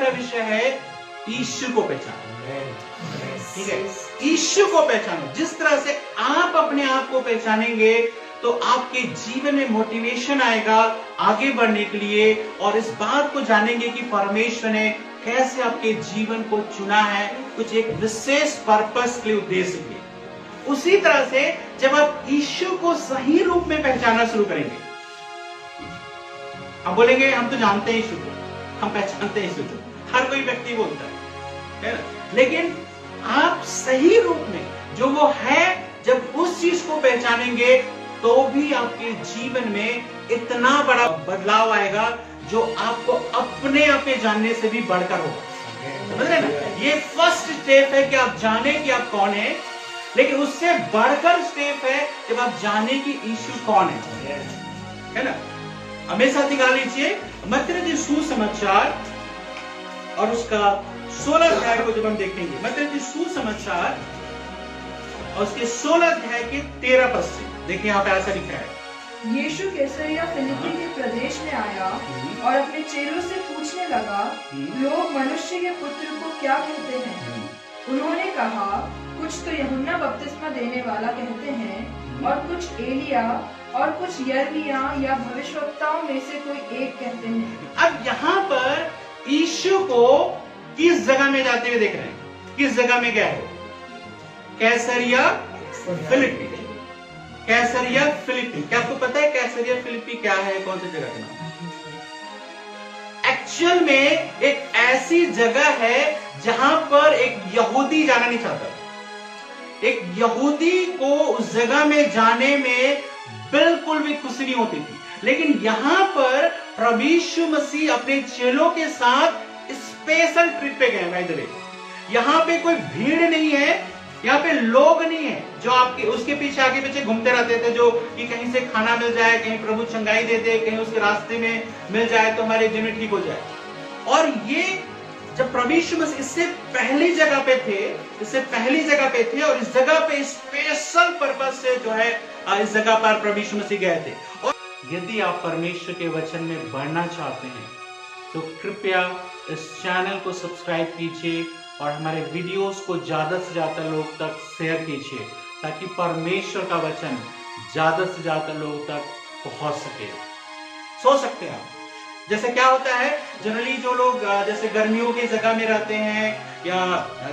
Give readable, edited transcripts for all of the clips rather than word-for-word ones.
मेरा विषय है यीशु को पहचानो। ठीक है, यीशु को पहचानो। जिस तरह से आप अपने आप को पहचानेंगे तो आपके जीवन में मोटिवेशन आएगा आगे बढ़ने के लिए, और इस बात को जानेंगे कि परमेश्वर ने कैसे आपके जीवन को चुना है, कुछ एक विशेष पर्पस के लिए, उद्देश्य के लिए। उसी तरह से जब आप यीशु को सही रूप में पहचानना शुरू करेंगे, आप बोलेंगे हम तो जानते हैं यीशु को, हम पहचानते हैं यीशु को, हर कोई व्यक्ति बोलता है ना? लेकिन आप सही रूप में जो वो है, जब उस चीज को पहचानेंगे तो भी आपके जीवन में इतना बड़ा बदलाव आएगा जो आपको अपने आप में जानने से भी बढ़कर होगा। समझ रहे ना? ये फर्स्ट स्टेप है कि आप जाने कि आप कौन है, लेकिन उससे बढ़कर स्टेप है जब आप जाने कि यीशु कौन है ना? हमें साथ निकाल लीजिए मत्ती सुसमाचार और उसका 16 अध्याय को जब हम देखेंगे, मत्ती सुसमाचार और उसके 16 अध्याय के 13 पद से देखिए, यहाँ पे ऐसा लिखा है। यीशु कैसरिया फिलिप्पी के प्रदेश में आया और अपने चेलों से पूछने लगा, लोग मनुष्य के पुत्र को क्या कहते हैं? उन्होंने कहा, कुछ तो यूहन्ना बपतिस्मा देने वाला कहते हैं, और कुछ एलिया, और कुछ यिर्मयाह या भविष्यवक्ताओं में से कोई एक कहते हैं। अब यहाँ पर यीशु को किस जगह में जाते हुए देख रहे हैं? किस जगह में गए हो? कैसरिया फिलिप्पी। कैसरिया फिलिप्पी, क्या आपको पता है कैसरिया फिलिप्पी क्या है? कौन सी जगह का नाम? एक्चुअल में एक ऐसी जगह है जहां पर एक यहूदी जाना नहीं चाहता। एक यहूदी को उस जगह में जाने में बिल्कुल भी खुशी नहीं होती थी, लेकिन यहां पर प्रभु यीशु मसीह अपने चेलों के साथ स्पेशल ट्रिप पे गए। बाय द वे, यहां पे कोई भीड़ नहीं है, यहाँ पे लोग नहीं है जो आपके उसके पीछे आगे पीछे घूमते रहते थे, जो कि कहीं से खाना मिल जाए, कहीं प्रभु चंगाई दे दे, कहीं उसके रास्ते में मिल जाए तो हमारे जीवन ठीक हो जाए। और ये जब प्रभु यीशु मसीह इससे पहली जगह पे थे, और इस जगह पे स्पेशल पर्पस से जो है इस जगह पर प्रभु यीशु मसीह गए थे। और यदि आप परमेश्वर के वचन में बढ़ना चाहते हैं तो कृपया इस चैनल को सब्सक्राइब कीजिए और हमारे वीडियोस को ज्यादा से ज्यादा लोग तक शेयर कीजिए, ताकि परमेश्वर का वचन ज्यादा से ज्यादा लोगों तक पहुंच सके। सोच सकते हैं आप, जैसे क्या होता है जनरली जो लोग जैसे गर्मियों की जगह में रहते हैं, या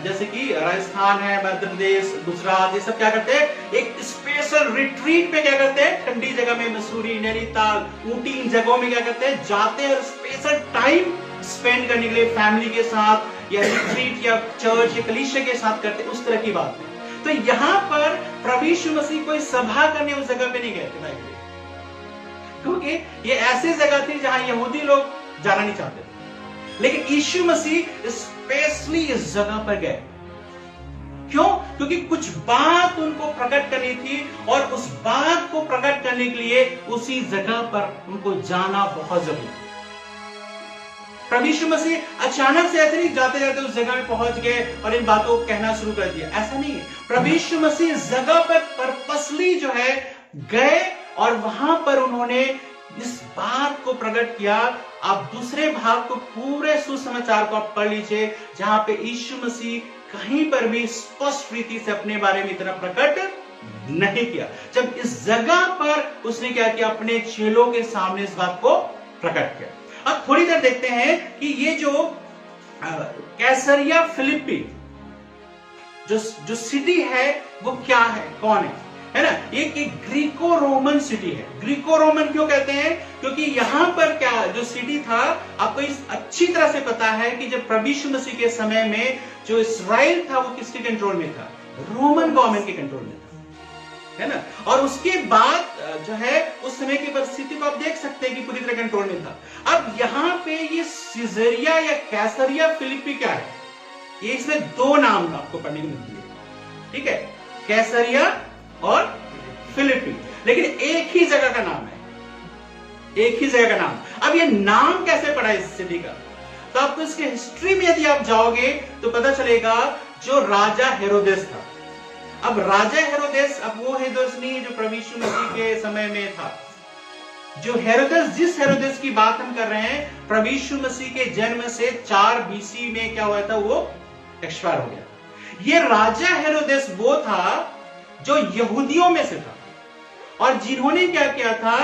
जैसे कि राजस्थान है, मध्य प्रदेश, गुजरात, ये सब क्या करते हैं, एक स्पेशल रिट्रीट पे क्या करते हैं, ठंडी जगह में मसूरी, नैनीताल, ऊटी, इन जगहों में क्या करते हैं, जाते हैं, स्पेशल टाइम स्पेंड करने के लिए फैमिली के साथ, या रिट्रीट या चर्च या कलीसिया के साथ करते, उस तरह की बात है। तो यहाँ पर प्रभु यीशु मसीह कोई सभा करने उस जगह पे नहीं गए थे, क्योंकि ये ऐसी जगह थी जहां यहूदी लोग जाना नहीं चाहते थे, लेकिन यीशु मसीह स्पेशली इस जगह पर गए। क्यों? क्योंकि कुछ बात उनको प्रकट करनी थी, और उस बात को प्रकट करने के लिए उसी जगह पर उनको जाना बहुत जरूरी था। प्रभु यीशु मसीह अचानक से ऐसे नहीं जाते जाते उस जगह में पहुंच गए और इन बातों को कहना शुरू कर दिया, ऐसा नहीं है। प्रभु यीशु मसीह इस जगह पर पर्पसली जो है गए, और वहां पर उन्होंने इस बात को प्रकट किया। आप दूसरे भाग को, पूरे सुसमाचार को आप पढ़ लीजिए, जहां पे यीशु मसीह कहीं पर भी स्पष्ट रीति से अपने बारे में इतना प्रकट नहीं किया। जब इस जगह पर उसने क्या किया, अपने चेलों के सामने इस बात को प्रकट किया। अब थोड़ी देर देखते हैं कि ये जो कैसरिया फिलिप्पी जो सिटी है वो क्या है, कौन है ना? एक ग्रीको रोमन सिटी है। ग्रीको रोमन क्यों कहते हैं? क्योंकि यहां पर क्या जो सिटी था, आपको इस अच्छी तरह से पता है कि जब प्रभु यीशु मसीह के समय में जो इस्राएल था वो किसके कंट्रोल में था? रोमन गवर्नमेंट के कंट्रोल में था, है ना? और उसके बाद जो है उस समय की परिस्थिति को आप देख सकते हैं कि पूरी तरह कंट्रोल में था। अब यहाँ पे ये सिजरिया या कैसरिया फिलिप्पी क्या है? ये इसमें दो नाम आपको पढ़ने को मिलती है, ठीक है, कैसरिया और फिलिप्पी, लेकिन एक ही जगह का नाम है, एक ही जगह का नाम। अब ये नाम कैसे पड़ा इस सिटी का? तो आपको इसके हिस्ट्री में यदि आप जाओगे तो पता चलेगा जो राजा हेरोदेस था। अब राजा हेरोदेस, अब वो हेरोदेस नहीं है जो प्रभु यीशु मसीह के समय में था, जो हेरोदेस, जिस हेरोदेस की बात हम कर रहे हैं, प्रभु यीशु मसीह के जन्म से 4 BC में क्या हुआ था, वो एक्सपायर हो गया। ये राजा हेरोदेस वो था जो यहूदियों में से था, और जिन्होंने क्या किया था,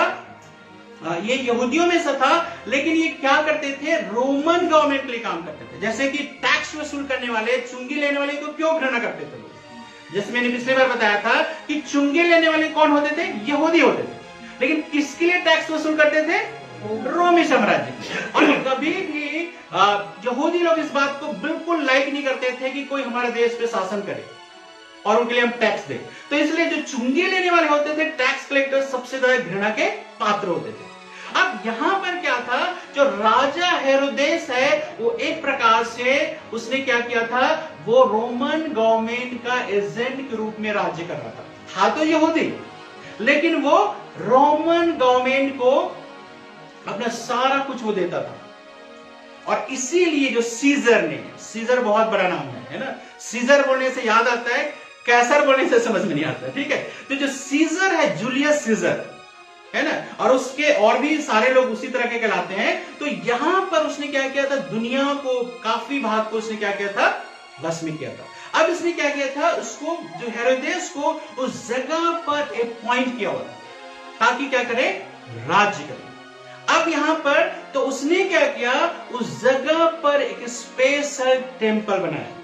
ये यहूदियों में से था, लेकिन ये क्या करते थे, रोमन गवर्नमेंट के लिए काम करते थे। जैसे कि टैक्स वसूल करने वाले, चुंगी लेने वाले को क्यों घृणा करते थे लोग? जैसे मैंने पिछले बार बताया था कि चुंगी लेने वाले कौन होते थे, यहूदी होते थे, लेकिन किसके लिए टैक्स वसूल करते थे, रोमी साम्राज्य। और कभी भी यहूदी लोग इस बात को बिल्कुल लाइक नहीं करते थे कि कोई हमारे देश पे शासन करे और उनके लिए हम टैक्स दें। तो इसलिए जो चुंगी लेने वाले होते थे, टैक्स कलेक्टर, सबसे ज्यादा घृणा के पात्र होते थे। अब यहां पर क्या था, जो राजा हेरोदेस है वो एक प्रकार से उसने क्या किया था, वो रोमन गवर्नमेंट का एजेंट के रूप में राज्य कर रहा था तो यहूदी, लेकिन वो रोमन गवर्नमेंट को अपना सारा कुछ वो देता था। और इसीलिए जो सीजर ने, सीजर बहुत बड़ा नाम है ना, सीजर बोलने से याद आता है, कैसर बोलने से समझ में नहीं आता, ठीक है। तो जो सीजर है, जूलियस सीजर है ना, और उसके और भी सारे लोग उसी तरह के कहलाते हैं। तो यहां पर उसने क्या किया था, दुनिया को, काफी भाग को उसने क्या किया था, भस्म किया था। अब इसने क्या किया था, उसको, जो हेरोदेस को उस जगह पर अपॉइंट किया हुआ ताकि क्या करे, राज्य करे। अब यहां पर तो उसने क्या किया, उस जगह पर एक स्पेशल टेंपल बनाया,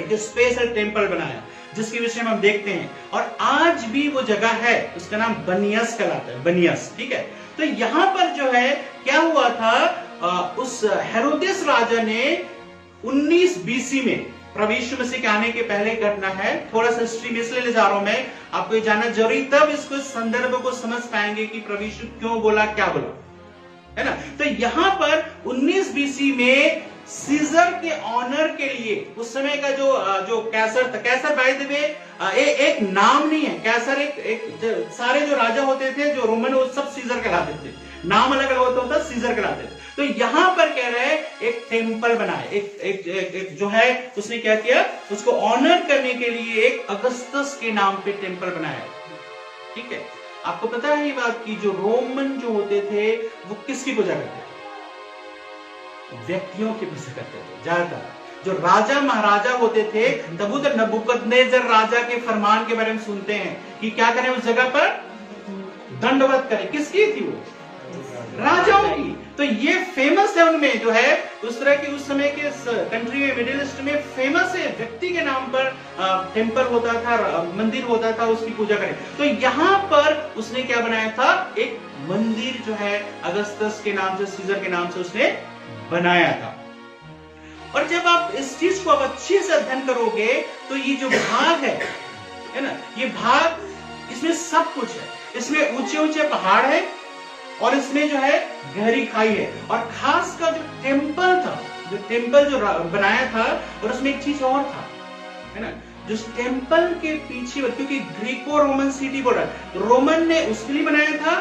एक स्पेशल टेंपल बनाया, जिसके विषय में हम देखते हैं। और आज भी वो जगह है, उसका नाम बनियस कहलाता है, बनियस, ठीक है। तो यहां पर जो है क्या हुआ था, उस हेरोदेस राजा ने 19 BC में, प्रभु यीशु मसीह के आने के पहले घटना है, थोड़ा सा हिस्ट्री में इसलिए ले जा रहा हूं मैं, आपको ये जानना जरूरी, तब इसको संदर्भ को समझ पाएंगे कि प्रभु यीशु क्यों बोला, क्या बोला, है ना। तो यहां पर 19 BC में सीजर के ऑनर के लिए, उस समय का जो कैसर था, कैसर बाय द वे एक नाम नहीं है, कैसर एक सारे जो राजा होते थे जो रोमन, वो सब सीजर कहलाते थे, नाम अलग अलग होता, सीजर कहलाते थे। तो यहां पर कह रहे हैं एक टेंपल बनाया, एक जो है उसने क्या किया, उसको ऑनर करने के लिए एक अगस्तस के नाम पे टेंपल बनाया, ठीक है। आपको पता है ये बात की जो रोमन जो होते थे वो किसकी पूजा करते थे, व्यक्तियों की पूजा करते थे ज्यादातर। जो राजा महाराजा होते थे, तब तो नबूकदनेस्सर राजा के फरमान के बारे में सुनते हैं कि क्या करें, उस जगह पर दंडवत करें। किसकी थी वो, राजाओं की। तो ये फेमस है उनमें, जो है उस तरह के उस समय के कंट्री में, मिडिल ईस्ट में फेमस है, व्यक्ति के नाम पर टेंपल होता था, मंदिर होता था, उसकी पूजा करें। तो यहां पर उसने क्या बनाया था, एक मंदिर जो है अगस्तस के नाम से, सीजर के नाम से उसने बनाया था। और जब आप इस चीज को अब अच्छे से अध्ययन करोगे तो ये जो भाग है ना, ये भाग, इसमें सब कुछ है। इसमें ऊंचे ऊंचे पहाड़ है और इसमें जो है गहरी खाई है। और खास का जो टेंपल था, जो टेंपल जो बनाया था, और उसमें एक चीज और था, है ना, जो टेंपल के पीछे, क्योंकि ग्रीको रोमन सिटी बोल रहा है, रोमन ने उसके लिए बनाया था,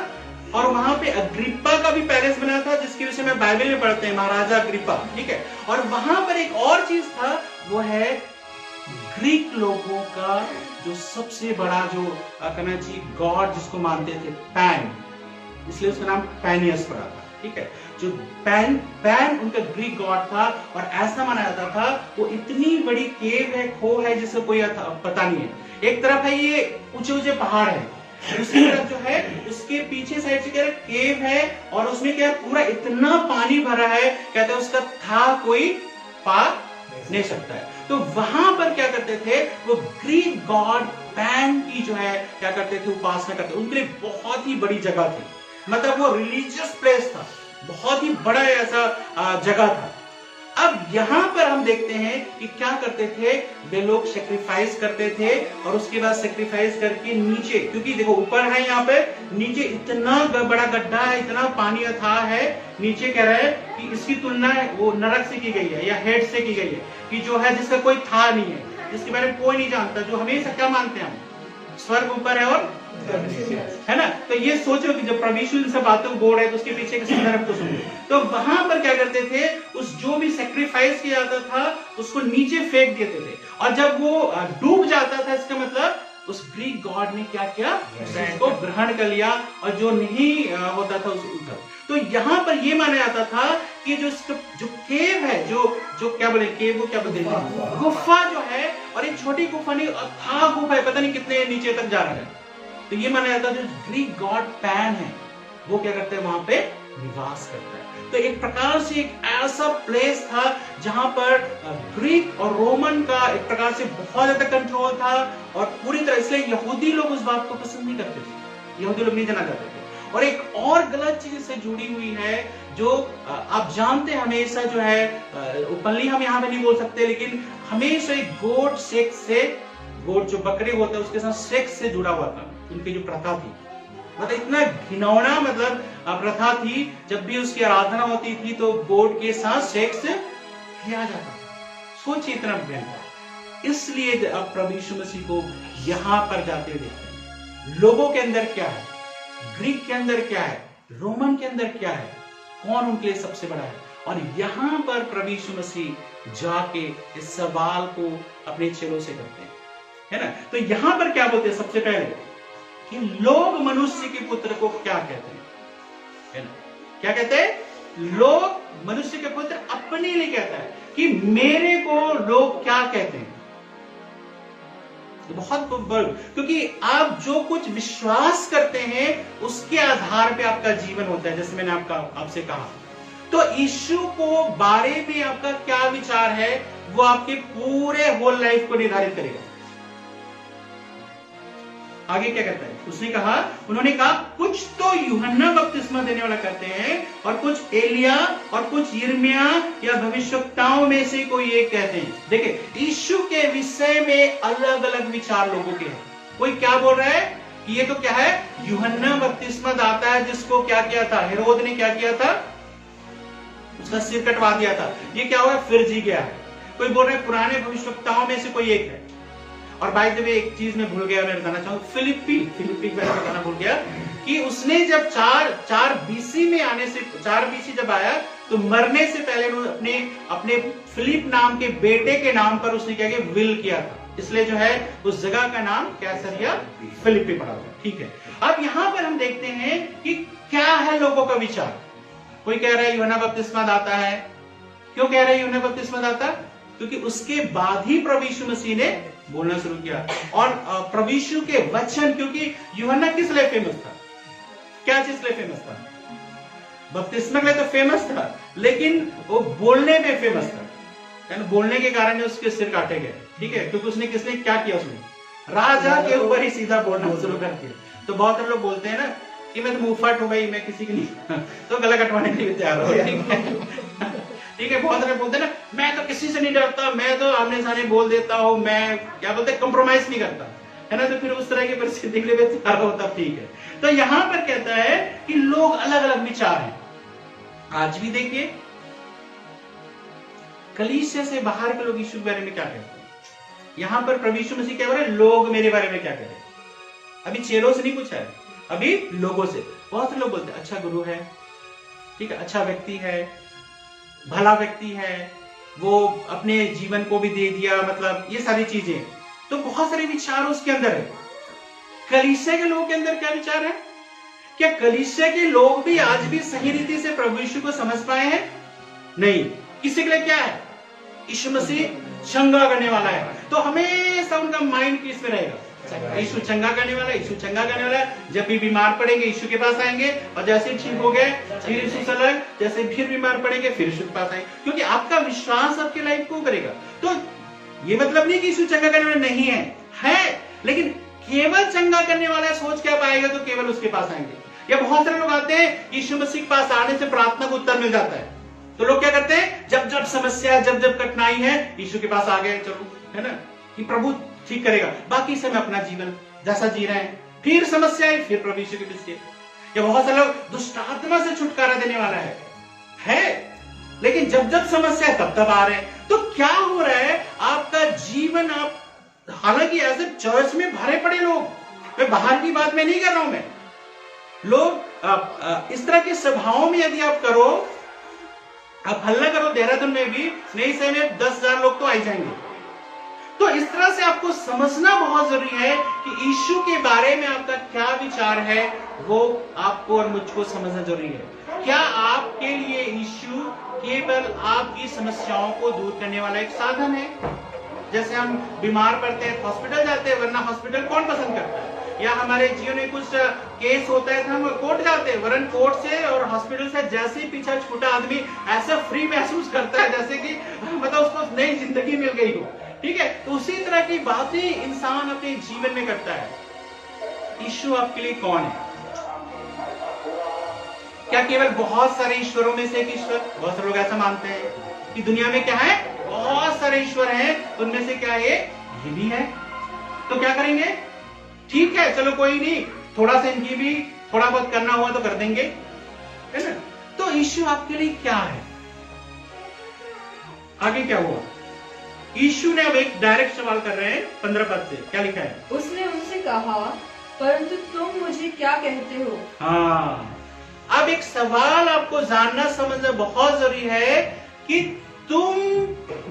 और वहां पे अग्रिप्पा का भी पैलेस बना था, जिसके विषय में बाइबल में पढ़ते हैं, महाराजा अग्रिप्पा, ठीक है। और वहां पर एक और चीज था, वो है ग्रीक लोगों का जो सबसे बड़ा, जो कहना चाहिए गॉड जिसको मानते थे, पैन, इसलिए उसका नाम पैनियस पड़ा था, ठीक है। जो पैन उनका ग्रीक गॉड था, और ऐसा माना जाता था वो इतनी बड़ी केव है, खो है, जिसको कोई पता नहीं है। एक तरफ है ये ऊंचे ऊंचे पहाड़ है, दूसरी तरफ जो है उसके पीछे साइड से क्या है, केव है, और उसमें क्या पूरा इतना पानी भरा है, कहते हैं उसका था कोई पा नहीं सकता है। तो वहां पर क्या करते थे, वो ग्रीक गॉड पैन की जो है क्या करते थे, उपासना करते। उनके लिए बहुत ही बड़ी जगह थी, मतलब वो रिलीजियस प्लेस था, बहुत ही बड़ा ऐसा जगह था। अब यहां पर हम देखते हैं कि क्या करते थे, वे लोग सेक्रीफाइस करते थे, और उसके बाद सेक्रीफाइस करके नीचे, क्योंकि देखो ऊपर है, यहाँ पे नीचे इतना बड़ा गड्ढा है, इतना पानी अथाह है, नीचे कह रहा है कि इसकी तुलना वो नरक से की गई है, या हेड से की गई है, कि जो है जिसका कोई था नहीं है, जिसके बारे में कोई नहीं जानता, जो हमेशा क्या मानते हैं हम, स्वर्ग ऊपर है और है ना। तो ये सोचो कि जब प्रभु यीशु इन सब बातों को बोल रहे, तो उसके पीछे के संदर्भ को सुनो। तो वहां पर क्या करते थे, उस जो भी सेक्रीफाइस किया जाता था उसको नीचे फेंक देते थे, और जब वो डूब जाता था, इसका मतलब उस ग्रीक गॉड ने क्या किया, उसको ग्रहण कर लिया और जो नहीं होता था उसको उठा। तो यहाँ पर ये माना जाता था कि जो केव है, जो क्या बोले, केव को क्या बोलते हैं, गुफा जो है, और एक छोटी गुफा नहीं, अथाह गुफा है, पता नहीं कितने नीचे तक जा रहा है। तो ये माना जाता है जो ग्रीक गॉड पैन है वो क्या करते हैं, वहां पे निवास करता है। तो एक प्रकार से एक ऐसा प्लेस था जहां पर ग्रीक और रोमन का एक प्रकार से बहुत ज्यादा कंट्रोल था, और पूरी तरह, इसलिए यहूदी लोग उस बात को पसंद नहीं करते थे, यहूदी लोग नहीं जाना चाहते थे। और एक और गलत चीज से जुड़ी हुई है जो आप जानते हैं, हमेशा जो है ओपनली हम यहाँ पे नहीं बोल सकते, लेकिन हमेशा एक गोट सेक्स से, गोट जो बकरे होते हैं उसके साथ सेक्स से जुड़ा हुआ था उनकी जो प्रथा थी। मतलब इतना घिनौना मतलब प्रथा थी, जब भी उसकी आराधना होती थी तो गोट के साथ सेक्स किया जाता। सोचिए इतना भयंकर। इसलिए अब प्रभु यीशु मसीह को यहां पर जाते हुए देखते हैं, लोगों के अंदर क्या है, ग्रीक के अंदर क्या है, रोमन के अंदर क्या है, कौन उनके लिए सबसे बड़ा है, और यहां पर प्रभु यीशु मसीह जाके इस सवाल को अपने चेलों से करते हैं, है ना। तो यहां पर क्या बोलते हैं, सबसे पहले कि लोग मनुष्य के पुत्र को क्या कहते हैं, है ना, क्या कहते हैं, लोग मनुष्य के पुत्र अपने लिए कहता है कि मेरे को लोग क्या कहते हैं। बहुत बड़, क्योंकि आप जो कुछ विश्वास करते हैं उसके आधार पे आपका जीवन होता है, जैसे मैंने आपसे कहा। तो यीशु को बारे में आपका क्या विचार है वो आपके पूरे होल लाइफ को निर्धारित करेगा। आगे क्या करता है, उन्होंने कहा कुछ तो यूहन्ना बपतिस्मा देने वाला कहते हैं, और कुछ एलिया, और कुछ यिर्मयाह या भविष्यवक्ताओं में से कोई एक कहते हैं। देखिए, यीशु के विषय में अलग अलग विचार लोगों के हैं। कोई क्या बोल रहा है कि ये तो क्या है, यूहन्ना बपतिस्मा दाता है जिसको क्या किया था, हेरोद ने क्या किया था, उसका सिर कटवा दिया था, ये क्या हुआ, फिर जी गया है। कोई बोल रहा है पुराने भविष्यवक्ताओं में से कोई एक है। और बाय द वे एक चीज मैं भूल गया, मैं बताना चाहूंगा, फिलिप्पी मैंने बताना भूल गया कि उसने जब 4 बीसी में आने से, 4 बीसी जब आया तो मरने से पहले अपने फिलिप नाम के बेटे के नाम पर उसने क्या किया, विल किया था, इसलिए जो है उस जगह का नाम कैसरिया फिलिप्पी पड़ा हुआ। ठीक है, अब यहां पर हम देखते हैं कि क्या है लोगों का विचार। कोई कह रहा है यूहन्ना बपतिस्मा दाता है। क्यों कह रहा है यूहन्ना बपतिस्मा दाता, क्योंकि उसके बाद ही प्रभु यीशु मसीह ने बोलना शुरू किया। और प्रभु यीशु के वचन, क्योंकि यूहन्ना किस लिए फेमस था, क्या चीज लिए फेमस था, बपतिस्मा के लिए तो फेमस था, लेकिन वो बोलने में फेमस था। बोलने के कारण उसके सिर काटे गए। ठीक है, क्योंकि उसने क्या किया, उसने राजा के ऊपर ही सीधा बोलना शुरू कर दिया। तो बहुत सारे लोग बोलते हैं ना कि मैं तो मुंहफट हो गई, मैं किसी की नहीं तो गला कटवाने के लिए तैयार हो। ठीक है, बहुत सारे बोलते हैं ना, मैं तो किसी से नहीं डरता, मैं तो आमने सामने बोल देता हूँ, मैं क्या बोलते हैं, कंप्रोमाइज नहीं करता, है ना। तो फिर उस तरह की परिस्थिति के लिए तैयार हो, तब ठीक है। तो यहां पर कहता है कि लोग अलग अलग विचार हैं। आज भी देखिए, कलीसिया से बाहर के लोग यीशु के बारे में क्या कहते हैं। यहां पर प्रभु यीशु मसीह क्या बोल रहे हैं, लोग मेरे बारे में क्या कह रहे हैं। अभी चेलों से नहीं पूछा है, अभी लोगों से। बहुत से लोग बोलते हैं अच्छा गुरु है, ठीक है, अच्छा व्यक्ति है, भला व्यक्ति है, वो अपने जीवन को भी दे दिया, मतलब ये सारी चीजें। तो बहुत सारे विचार उसके अंदर है। कलीसिया के लोगों के अंदर क्या विचार है, क्या कलीसिया के लोग भी आज भी सही रीति से प्रभु यीशु को समझ पाए हैं? नहीं। किसी के लिए क्या है, यीशु मसीह चंगा करने वाला है, तो हमेशा उनका माइंड किस में रहेगा, यीशु चंगा करने वाला है, यीशु चंगा करने वाला है। जब भी बीमार पड़ेंगे यीशु के पास आएंगे, और जैसे ठीक हो गए फिर यीशु से अलग, जैसे फिर बीमार पड़ेंगे फिर यीशु के पास आएंगे, क्योंकि आपका विश्वास आपकी लाइफ को करेगा। तो ये मतलब नहीं कि यीशु चंगा करने वाला नहीं है, लेकिन केवल चंगा करने वाला सोच क्या पाएगा, तो केवल उसके पास आएंगे। या बहुत सारे लोग आते हैं यीशु मसीह के पास आने से प्रार्थना को उत्तर मिल जाता है, तो लोग क्या करते हैं, जब जब समस्या है, जब जब कठिनाई है, यीशु के पास आ गए, चलो, है ना, कि प्रभु ठीक करेगा, बाकी समय अपना जीवन जैसा जी रहे हैं। फिर समस्या है, फिर प्रभु यीशु के पीछे। या बहुत सारे लोग दुष्ट आत्मा से छुटकारा देने वाला है, लेकिन जब जब समस्या है तब तब आ रहे हैं। तो क्या हो रहा है, आपका जीवन, आप हालांकि ऐसे चर्च में भरे पड़े लोग, मैं बाहर की बात में नहीं कर रहा हूं, मैं लोग इस तरह की सभाओं में यदि आप करो, आप हल्ला करो, देहरादून में भी नई से में 10,000 लोग तो आ जाएंगे। तो इस तरह से आपको समझना बहुत जरूरी है कि यीशु के बारे में आपका क्या विचार है, वो आपको और मुझको समझना जरूरी है। क्या आपके लिए यीशु केवल आपकी समस्याओं को दूर करने वाला एक साधन है? जैसे हम बीमार पड़ते हैं हॉस्पिटल जाते हैं, वरना हॉस्पिटल कौन पसंद करता है? या हमारे जीवन में कुछ केस होता है तो हम कोर्ट जाते हैं, वरन कोर्ट से और हॉस्पिटल से जैसे ही पीछा छूटा आदमी ऐसा फ्री महसूस करता है जैसे कि मतलब उसको नई जिंदगी मिल गई हो। ठीक है, तो उसी तरह की बातें इंसान अपने जीवन में करता है। यीशु आपके लिए कौन है? क्या केवल बहुत सारे ईश्वरों में से एक ईश्वर? बहुत सारे लोग ऐसा मानते हैं कि दुनिया में क्या है, बहुत सारे ईश्वर हैं, उनमें से क्या ये भी है। तो क्या करेंगे? ठीक है, चलो कोई नहीं, थोड़ा सा इनकी भी थोड़ा बहुत करना हुआ तो कर देंगे, है ना। तो यीशु आपके लिए क्या है? आगे क्या हुआ? यीशु ने अब एक डायरेक्ट सवाल कर रहे हैं 15 पद से, क्या लिखा है? उसने उनसे कहा, परंतु तुम मुझे क्या कहते हो? हाँ, अब एक सवाल आपको जानना समझना बहुत जरूरी है कि तुम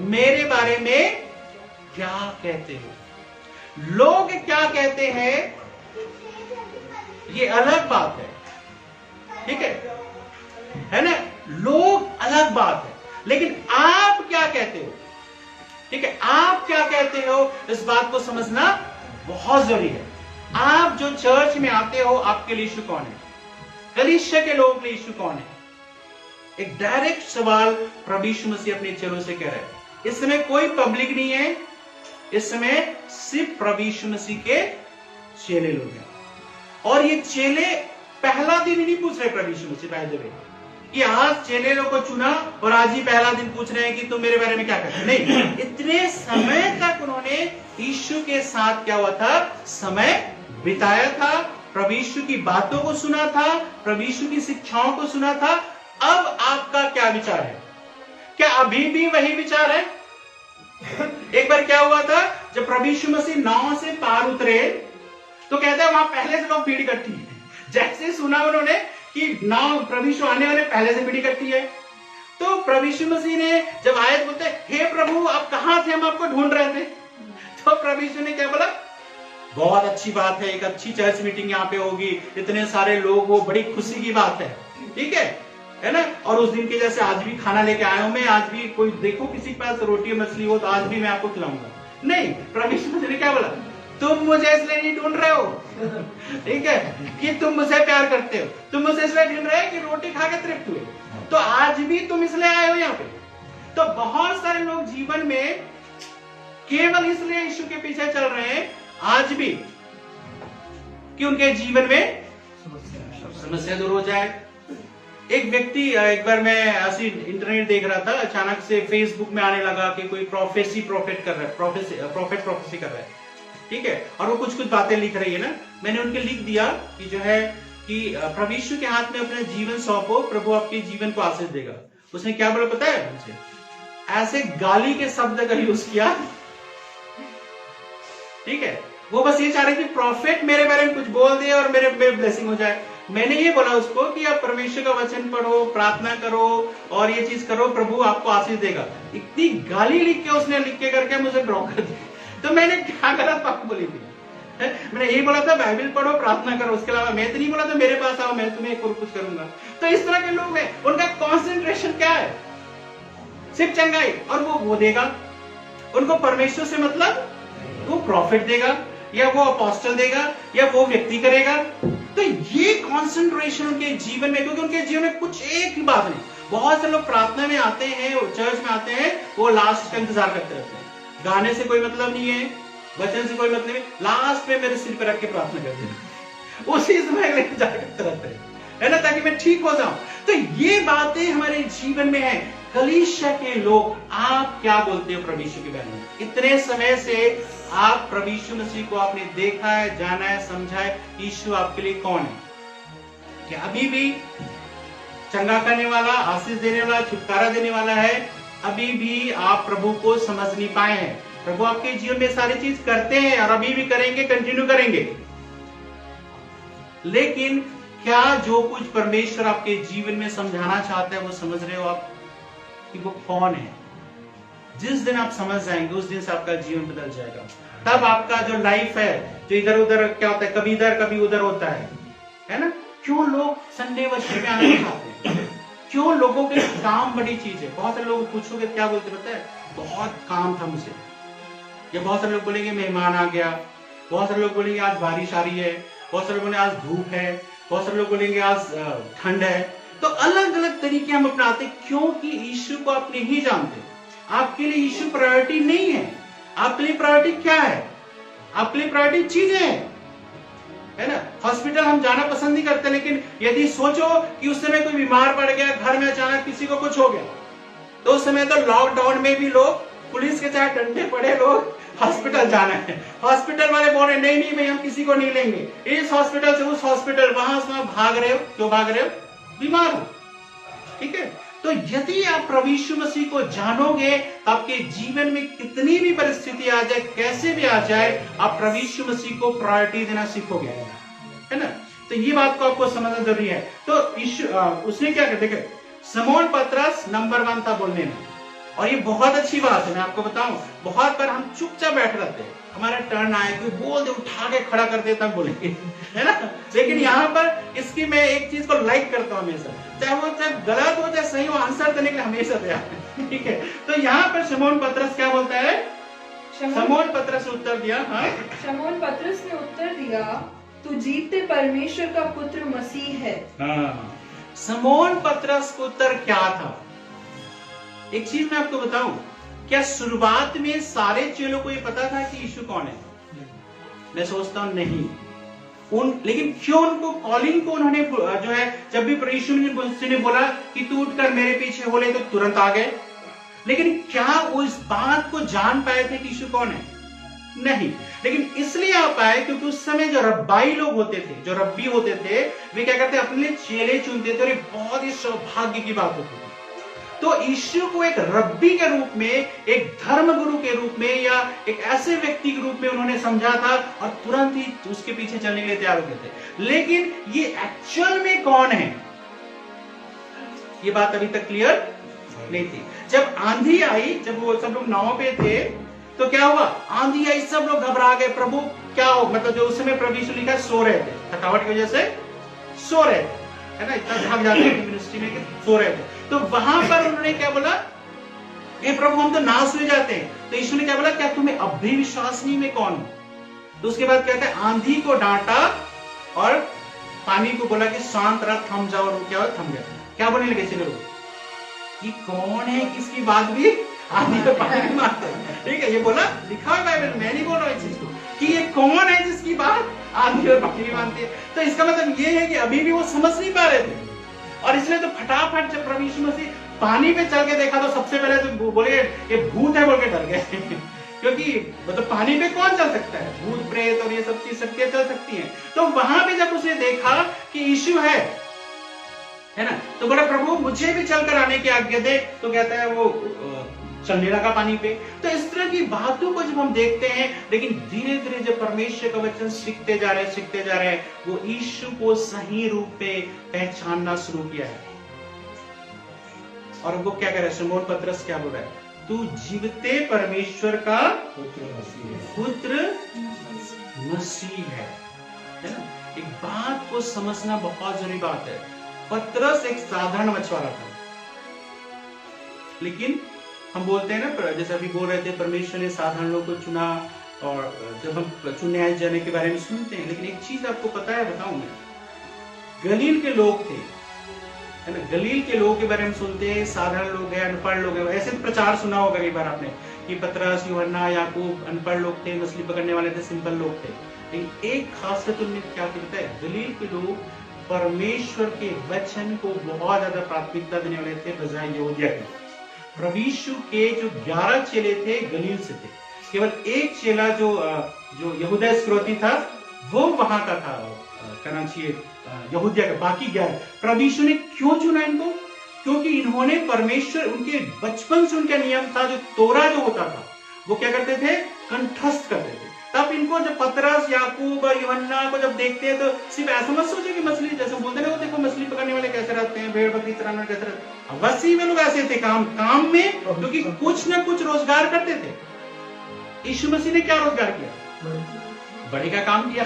मेरे बारे में क्या कहते हो। लोग क्या कहते हैं ये अलग बात है, ठीक है ना। लोग अलग बात है, लेकिन आप क्या कहते हो, ठीक है, आप क्या कहते हो, इस बात को समझना बहुत जरूरी है। आप जो चर्च में आते हो, आपके लिए यीशु कौन है? कलीसिया के लोग लिए यीशु कौन है? एक डायरेक्ट सवाल प्रभु यीशु मसीह अपने चेलों से कह रहे हैं। इस समय कोई पब्लिक नहीं है, इस समय सिर्फ प्रभु यीशु मसीह के चेले लोग हैं। और ये चेले पहला दिन ही नहीं पूछ रहे प्रभु यीशु मसीह पहले कि आज चेले लोग को चुना और आज ही पहला दिन पूछ रहे हैं कि तुम मेरे बारे में क्या कहते हो। नहीं, इतने समय तक उन्होंने यीशु के साथ क्या हुआ था, समय बिताया था, प्रभु यीशु की बातों को सुना था, प्रभु यीशु की शिक्षाओं को सुना था। अब आपका क्या विचार है? क्या अभी भी वही विचार है? एक बार क्या हुआ था, जब प्रभु यीशु मसीह नाव से पार उतरे तो कहते हैं वहां पहले से लोग भीड़ इकट्ठी है। जैसे सुना उन्होंने कि नाव प्रभु यीशु आने वाले, पहले से भीड़ इकट्ठी है। तो प्रभु यीशु मसीह ने जब आए बोलते, हे प्रभु आप कहां थे, हम आपको ढूंढ रहे थे। तो प्रभु यीशु ने क्या बोला? बहुत अच्छी बात है, एक अच्छी चर्च मीटिंग यहाँ पे होगी, इतने सारे लोग हो, बड़ी खुशी की बात है, ठीक है ना। और उस दिन के जैसे आज भी खाना लेके आया हूं मैं, आज भी कोई देखो किसी के पास रोटी और मछली हो तो आज भी मैं आपको खिलाऊंगा। नहीं, प्रभु यीशु मसीह ने क्या बोला? तुम मुझे इसलिए नहीं ढूंढ रहे हो, ठीक है, कि तुम मुझे प्यार करते हो, तुम मुझे इसलिए ढूंढ रहे हो कि रोटी खा के तृप्त हुए, तो आज भी तुम इसलिए आए हो यहाँ पे। तो बहुत सारे लोग जीवन में केवल इसलिए यीशु के पीछे चल रहे हैं आज भी कि उनके जीवन में समस्या दूर हो जाए। एक व्यक्ति, एक बार मैं ऐसी इंटरनेट देख रहा था, अचानक से फेसबुक में आने लगा कि कोई प्रोफेसी कर रहा है, प्रोफेसी कर रहा है, ठीक है, और वो कुछ कुछ बातें लिख रही है ना। मैंने उनके लिख दिया कि जो है कि प्रभु यीशु के हाथ में अपना जीवन सौंपो, प्रभु आपके जीवन को आशीष देगा। उसने क्या बोला पता है मुझे? ऐसे गाली के शब्द का यूज किया, ठीक है। वो बस ये चाह रहे कि प्रॉफिट मेरे बारे में कुछ बोल दे और मेरे ब्लेसिंग हो जाए। मैंने ये बोला उसको कि आप परमेश्वर का वचन पढ़ो, प्रार्थना करो और ये चीज करो, प्रभु आपको आशीष देगा। इतनी गाली लिख के उसने लिख के करके मुझे ब्लॉक कर दिया। तो मैंने क्या गलत बात बोली थी? मैंने यही बोला था बाइबल पढ़ो, प्रार्थना करो, उसके अलावा मैं तो नहीं बोला था मेरे पास आओ मैं तुम्हें एक और कुछ करूंगा। तो इस तरह के लोग हैं, उनका कॉन्सेंट्रेशन क्या है? सिर्फ चंगाई, और वो देगा। उनको परमेश्वर से मतलब वो प्रॉफिट देगा या वो अपोस्टल देगा या वो व्यक्ति करेगा। तो ये कॉन्सेंट्रेशन उनके जीवन में, क्योंकि उनके जीवन में कुछ एक ही बात नहीं। बहुत से लोग प्रार्थना में आते हैं, चर्च में आते हैं, वो लास्ट का इंतजार करते रहते हैं। गाने से कोई मतलब नहीं है, वचन से कोई मतलब नहीं, लास्ट में मेरे सिर पर रख के प्रार्थना करते हैं, उसी समय इंतजार करते रहते हैं, है ना, ताकि मैं ठीक हो जाऊं। तो ये बातें हमारे जीवन में है। कलीसिया के लोग, आप क्या बोलते हो प्रभु यीशु के बारे में? इतने समय से आप प्रभु यीशु मसीह को आपने देखा है, जाना है, समझा है, यीशु आपके लिए कौन है? क्या अभी भी चंगा करने वाला, आशीष देने वाला, छुटकारा देने वाला है? अभी भी आप प्रभु को समझ नहीं पाए हैं। प्रभु आपके जीवन में सारी चीज करते हैं और अभी भी करेंगे, कंटिन्यू करेंगे, लेकिन क्या जो कुछ परमेश्वर आपके जीवन में समझाना चाहता है वो समझ रहे हो आप कि वो कौन है? जिस दिन आप समझ जाएंगे उस दिन से आपका जीवन बदल जाएगा। तब आपका जो लाइफ है, जो इधर उधर क्या होता है, कभी इधर कभी उधर होता है ना। क्यों लोग संडे वर्षे में आना चाहते हैं? क्यों लोगों के काम बड़ी चीज है। बहुत सारे लोग पूछोगे क्या बोलते पता है, बहुत काम था मुझे। या बहुत सारे लोग बोलेंगे मेहमान आ गया, बहुत सारे लोग बोलेंगे आज बारिश आ रही है, बहुत सारे लोग बोलेंगे आज धूप है, बहुत सारे लोग बोलेंगे आज ठंड है। तो अलग अलग तरीके हम अपनाते क्योंकि यीशु को आप नहीं जानते। आपके लिए यीशु प्रायोरिटी नहीं है। आपके लिए प्रायोरिटी क्या है? आपके लिए प्रायोरिटी चीजें है ना। हॉस्पिटल हम जाना पसंद नहीं करते, लेकिन यदि सोचो कि उस समय कोई बीमार पड़ गया, घर में अचानक किसी को कुछ हो गया, तो उस समय तो लॉकडाउन में भी लोग, पुलिस के चाहे डंडे पड़े, लोग हॉस्पिटल जाना है। हॉस्पिटल वाले बोल रहे नहीं भाई हम किसी को नहीं लेंगे, इस हॉस्पिटल से उस हॉस्पिटल, वहां से भाग रहे हो। क्यों भाग रहे हो? बीमार हो। ठीक है। तो यदि आप प्रभु यीशु मसीह को जानोगे, आपके जीवन में कितनी भी परिस्थिति आ जाए, कैसे भी आ जाए, आप प्रभु यीशु मसीह को प्रायोरिटी देना सीखोगे, है ना। तो ये बात को आपको समझना जरूरी है। तो यीशु उसने क्या कहते हैं, शमौन पतरस नंबर 1 था बोलने में। और ये बहुत अच्छी बात है, मैं आपको बताऊं, बहुत बार हम चुपचाप बैठ रहते हैं, हमारा टर्न आए, कोई बोल दे उठा के खड़ा कर दे तब बोलेंगे, है ना। लेकिन यहाँ पर इसकी मैं एक चीज को लाइक करता हूँ हमेशा, चाहे वो चाहे गलत हो चाहे सही हो, आंसर देने के लिए हमेशा तैयार। ठीक है। तो यहाँ पर शमौन पतरस क्या बोलता है? शमौन पतरस ने उत्तर दिया, हाँ, शमौन पतरस ने उत्तर दिया, तू जीवते परमेश्वर का पुत्र मसीह है। हाँ। शमौन पतरस का उत्तर क्या था? एक चीज मैं आपको बताऊं, क्या शुरुआत में सारे चेलों को ये पता था कि यीशु कौन है? मैं सोचता हूं नहीं। लेकिन क्यों उनको कॉलिंग को उन्होंने जो है, जब भी यीशु ने बोला कि तू उठकर मेरे पीछे बोले, तो तुरंत आ गए। लेकिन क्या वो इस बात को जान पाए थे कि यीशु कौन है? नहीं। लेकिन इसलिए आ पाए क्योंकि उस समय जो रब्बाई लोग होते थे, जो रब्बी होते थे, वे क्या करते, अपने लिए चेले चुनते थे, और ये बहुत ही सौभाग्य की बात होती थी। तो यीशु को एक रब्बी के रूप में, एक धर्म गुरु के रूप में, या एक ऐसे व्यक्ति के रूप में उन्होंने समझा था, और तुरंत ही उसके पीछे चलने के लिए तैयार हो गए थे। लेकिन ये एक्चुअल में कौन है, ये बात अभी तक क्लियर नहीं थी। जब आंधी आई, जब वो सब लोग नाव पे थे, तो क्या हुआ? आंधी आई, सब लोग घबरा गए। प्रभु क्या हो, मतलब जो उस समय प्रभु यीशु लिखा है, सो रहे थे, थकावट की वजह से सो रहे थे, है ना। इतना थक जाते हैं मिनिस्ट्री में कि सो रहे थे। तो वहां पर उन्होंने क्या बोला, हे प्रभु हम तो नाश हो जाते हैं। तो यीशु ने क्या बोला, क्या तुम्हें अब भी विश्वास नहीं, मैं कौन हूं? तो उसके बाद कहते हैं, आंधी को डांटा और पानी को बोला कि शांत रहा, थम जाओ, और क्या हुआ, थम गया। क्या बोलने लगे चलो, ये कौन है किसकी बात भी आंधी को पानी नहीं मानते? ठीक है, ये बोला, लिखा है बाइबल, मैं नहीं बोल रहा इस चीज को, कि ये कौन है जिसकी बात आंधी और पानी नहीं मानते। तो इसका मतलब ये है कि अभी भी वो समझ नहीं पा रहे थे, और इसलिए तो फटाफट जब प्रभु यीशु मसीह पानी पे चल के देखा, तो सबसे पहले तो बोले ये भूत है बोल के डर गए। क्योंकि मतलब पानी पे कौन चल सकता है? भूत प्रेत और ये सब चीज सबके चल सकती है। तो वहां पे जब उसने देखा कि यीशु है ना, तो बोला प्रभु मुझे भी चलकर आने की आज्ञा दे। तो कहता है वो चलने लगा पानी पे। तो इस तरह की बातों को जब हम देखते हैं, लेकिन धीरे धीरे जब परमेश्वर का वचन सीखते जा रहे हैं, वो यीशु को सही रूप में पहचानना शुरू किया है। और वो क्या कह रहा है, शमौन पतरस क्या बोल रहा है, तू जीवते परमेश्वर का पुत्र मसीह है ना। एक बात को समझना बहुत जरूरी बात है। पतरस एक साधारण मछुआरा था, लेकिन हम बोलते हैं ना, जैसे अभी बोल रहे थे, परमेश्वर ने साधारण लोगों को चुना, और जब हम चुने जाने के बारे में सुनते हैं, लेकिन एक चीज आपको पता है, बताऊं मैं, गलील के लोग थे, है ना, गलील के लोगों के बारे में सुनते हैं, साधारण लोग हैं, अनपढ़ लोग हैं, ऐसे प्रचार सुना होगा कई बार आपने कि पतरस, यूहन्ना, याकूब अनपढ़ लोग थे, मछली पकड़ने वाले थे, सिंपल लोग थे। लेकिन एक खासियत उनमें क्या थी पता है, गलील के लोग परमेश्वर के वचन को बहुत ज्यादा प्राथमिकता देने वाले थे बजाय यहूदिया के। प्रभु यीशु के जो 11 चेले थे गलील से थे, केवल एक चेला जो यहूदा इस्करियोती था वो वहां का था, क्या नाम चाहिए, यहूदिया का। बाकी 11 प्रभु यीशु ने क्यों चुना इनको? क्योंकि इन्होंने परमेश्वर, उनके बचपन से उनका नियम था, जो तोरा जो होता था वो क्या करते थे, कंठस्थ करते थे। तब इनको जब पतरस, याकूब और यूहन्ना को जब देखते हैं तो सिर्फ ऐसा मत सोचे कि मछली, जैसे बोलते हैं वो देखो मछली पकड़ने वाले कैसे रहते हैं, भेड़ बकरी चराने वाले कैसे रहते हैं, वैसे ही वे लोग ऐसे थे काम में, क्योंकि कुछ ना कुछ रोजगार करते थे। यीशु मसीह ने क्या रोजगार किया? बड़े का काम किया।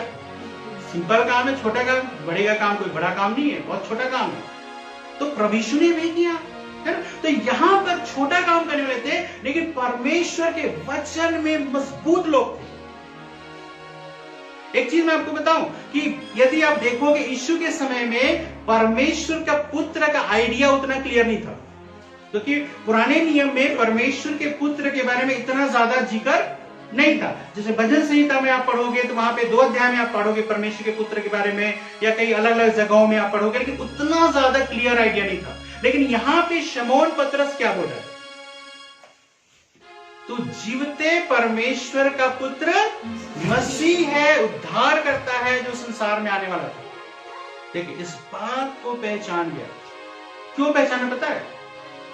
सिंपल काम है, छोटा काम। बड़े का काम कोई बड़ा काम नहीं है, बहुत छोटा काम है। तो प्रभु यीशु ने भी किया, है ना? तो यहां पर छोटा काम करने वाले थे, लेकिन परमेश्वर के वचन में मजबूत लोग थे। एक चीज मैं आपको बताऊं कि यदि आप देखोगे यीशु के समय में परमेश्वर का पुत्र का आइडिया उतना क्लियर नहीं था, क्योंकि पुराने नियम में परमेश्वर के पुत्र के बारे में इतना ज्यादा जिक्र नहीं था। जैसे भजन संहिता में आप पढ़ोगे तो वहां पे 2 अध्याय में आप पढ़ोगे परमेश्वर के पुत्र के बारे में, या कई अलग अलग जगहों में आप पढ़ोगे, लेकिन उतना ज्यादा क्लियर आइडिया नहीं था। लेकिन यहां पे शमौन पतरस क्या बोल रहा है? तो जीवते परमेश्वर का पुत्र मसीह है, उद्धार करता है, जो संसार में आने वाला था। देखिए, इस बात को पहचान गया। क्यों पहचाना पता है?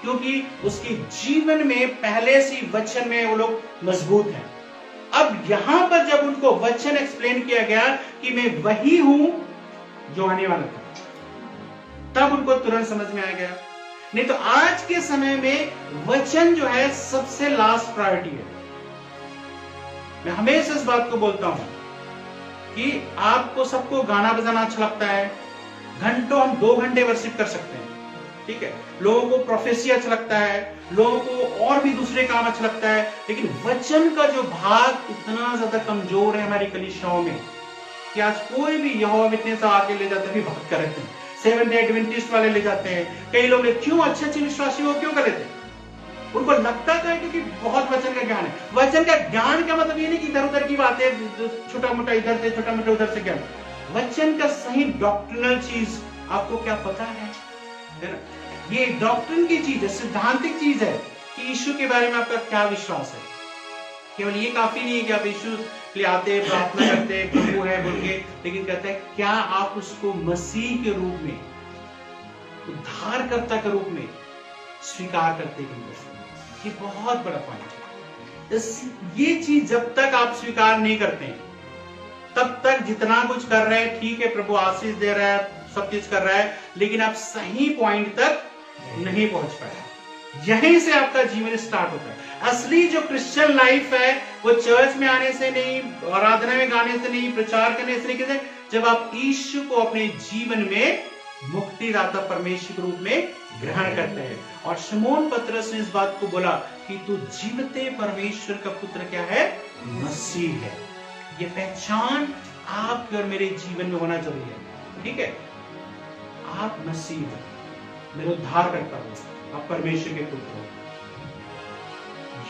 क्योंकि उसके जीवन में पहले से वचन में वो लोग मजबूत हैं। अब यहां पर जब उनको वचन एक्सप्लेन किया गया कि मैं वही हूं जो आने वाला था, तब उनको तुरंत समझ में आ गया। नहीं तो आज के समय में वचन जो है सबसे लास्ट प्रायोरिटी है। मैं हमेशा इस बात को बोलता हूं कि आपको सबको गाना बजाना अच्छा लगता है, घंटों हम 2 घंटे वर्शिप कर सकते हैं, ठीक है। लोगों को प्रोफेसी अच्छा लगता है, लोगों को और भी दूसरे काम अच्छा लगता है, लेकिन वचन का जो भाग इतना ज्यादा कमजोर है हमारी कलीसियाओं में कि आज कोई भी यहोवा विटनेस आके ले जाते हैं, भाग कर रहते हैं, सेवन डे एडवेंटिस्ट वाले ले जाते हैं, कई लोग क्यों अच्छे विश्वासी हो क्यों कर लेते हैं? उनको लगता है क्योंकि बहुत वचन का ज्ञान है। वचन का ज्ञान का मतलब ये नहीं कि इधर उधर की बातें, छोटा मोटा इधर से छोटा मोटा उधर से ज्ञान। वचन का सही डॉक्ट्रिनल चीज आपको क्या पता है ना? ये डॉक्ट्रिन की चीज है, सिद्धांतिक चीज है कि यीशु के बारे में आपका क्या विश्वास है। केवल ये काफी नहीं है कि आप यीशु के लिए आते, प्रार्थना करते, प्रभु है बोल के, लेकिन कहते हैं क्या आप उसको मसीह के रूप में, उद्धारकर्ता के रूप में स्वीकार करते हैं। ये बहुत बड़ा पॉइंट है। ये चीज जब तक आप स्वीकार नहीं करते हैं, तब तक जितना कुछ कर रहे हैं ठीक है, प्रभु आशीष दे रहा है, सब चीज कर रहा है, लेकिन आप सही पॉइंट तक नहीं पहुंच पाए। यहीं से आपका जीवन स्टार्ट होता है। असली जो क्रिश्चियन लाइफ है वो चर्च में आने से नहीं, आराधना में गाने से नहीं, प्रचार करने से नहीं, जब आप यीशु को अपने जीवन में मुक्तिदाता परमेश्वर के रूप में ग्रहण करते हैं। और शमौन पतरस ने इस बात को बोला कि तू जीवते परमेश्वर का पुत्र क्या है? मसीह है। ये पहचान आपके और मेरे जीवन में होना जरूरी है, ठीक है। आप मसीह हो, मेरे उद्धार करता हूं, आप परमेश्वर के पुत्र हो,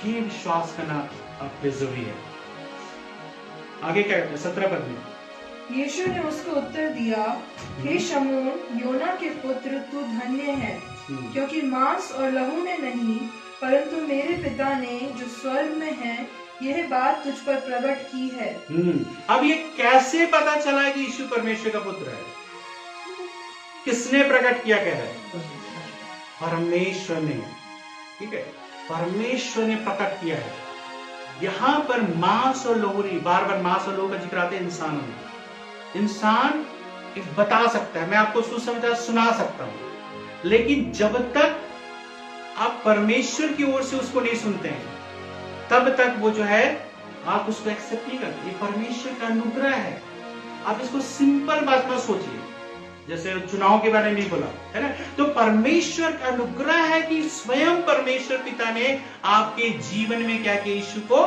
ये विश्वास करना आप पे जरूरी है। आगे क्या कहते हैं 17 पद में? यीशु ने उसको उत्तर दिया, हे शमौन, योना के पुत्र, तू धन्य है, क्योंकि मांस और लहू ने नहीं, परंतु मेरे पिता ने जो स्वर्ग में है यह बात तुझ पर प्रकट की है। अब ये कैसे पता चला कि यीशु परमेश्वर का पुत्र है? किसने प्रकट किया? कह रहे हैं परमेश्वर ने, ठीक है, परमेश्वर ने प्रकट किया है। यहां पर मांस और लहू नहीं, बार बार मांस और लहू का जिक्र आता है इंसानों में। इंसान बता सकता है, मैं आपको सुसमाचार सुना सकता हूं, लेकिन जब तक आप परमेश्वर की ओर से उसको नहीं सुनते हैं, तब तक वो जो है आप उसको एक्सेप्ट नहीं करते। ये परमेश्वर का अनुग्रह है। आप इसको सिंपल बात मत सोचिए, जैसे चुनाव के बारे में भी बोला है ना, तो परमेश्वर का अनुग्रह है कि स्वयं परमेश्वर पिता ने आपके जीवन में क्या किया? यीशु को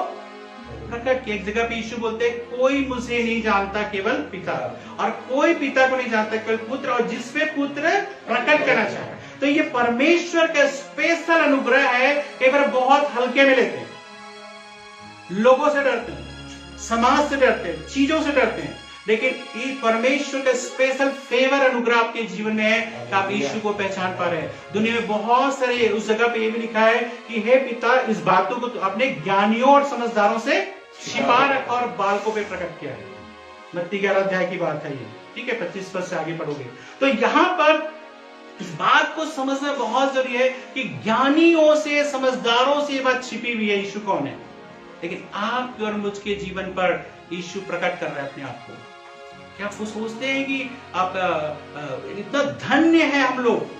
प्रकट किया। एक जगह पे यीशु बोलते हैं, कोई मुझे नहीं जानता केवल पिता, और कोई पिता को नहीं जानता केवल पुत्र, और जिसपे पुत्र प्रकट करना चाहे। तो ये परमेश्वर का स्पेशल अनुग्रह है। कई बार बहुत हल्के में लेते हैं, लोगों से डरते हैं, समाज से डरते हैं, चीजों से डरते हैं, लेकिन ये परमेश्वर का स्पेशल फेवर अनुग्रह आपके जीवन में है कि आप यीशु को पहचान पा रहे हैं। दुनिया में बहुत सारे, उस जगह पे ये भी लिखा है कि हे पिता, इस बातों को तो अपने ज्ञानियों और समझदारों से छिपा रखा और बालकों पे प्रकट किया है। मत्ती 11 अध्याय की बात है ये, ठीक है, 25 पद से आगे पढ़ोगे। तो यहां पर इस बात को समझना बहुत जरूरी है कि ज्ञानियों से, समझदारों से ये बात छिपी हुई है। यीशु कौन है? लेकिन आपके और मुझके जीवन पर यीशु प्रकट कर रहा है अपने आप को। क्या आप सोचते हैं कि आप इतना धन्य है हम लोग,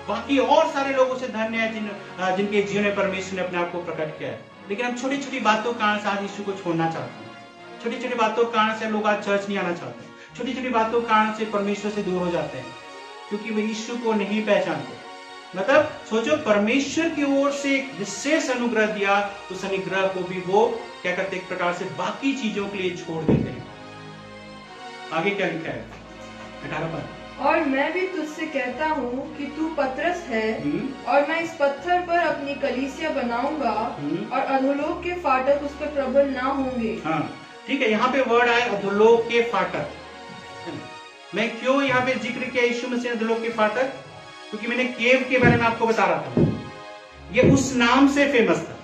बाकी और सारे लोगों से धन्य है जिनके जीवन में परमेश्वर ने अपने आप को प्रकट किया है, लेकिन हम छोटी छोटी बातों के कारण से आज यीशु को छोड़ना चाहते हैं। छोटी छोटी बातों के कारण से लोग आज चर्च नहीं आना चाहते, छोटी छोटी बातों के कारण से परमेश्वर से दूर हो जाते हैं, क्योंकि वे यीशु को नहीं पहचानते। मतलब सोचो, परमेश्वर की ओर से एक विशेष अनुग्रह दिया, उस अनुग्रह को भी वो क्या करते, एक प्रकार से बाकी चीजों के लिए छोड़ देते हैं। आगे क्या लिखा है 18 पर, और मैं भी तुझसे कहता हूँ कि तू पतरस है और मैं इस पत्थर पर अपनी कलीसिया बनाऊंगा और अधोलोक के फाटक उस पर प्रबल ना होंगे। हाँ ठीक है, यहाँ पे वर्ड आए अधोलोक के फाटक। मैं क्यों यहाँ पे जिक्र किया यीशु मसीह अधोलोक के फाटक, क्योंकि मैंने केव के बारे में आपको बता रहा था, ये उस नाम से फेमस था।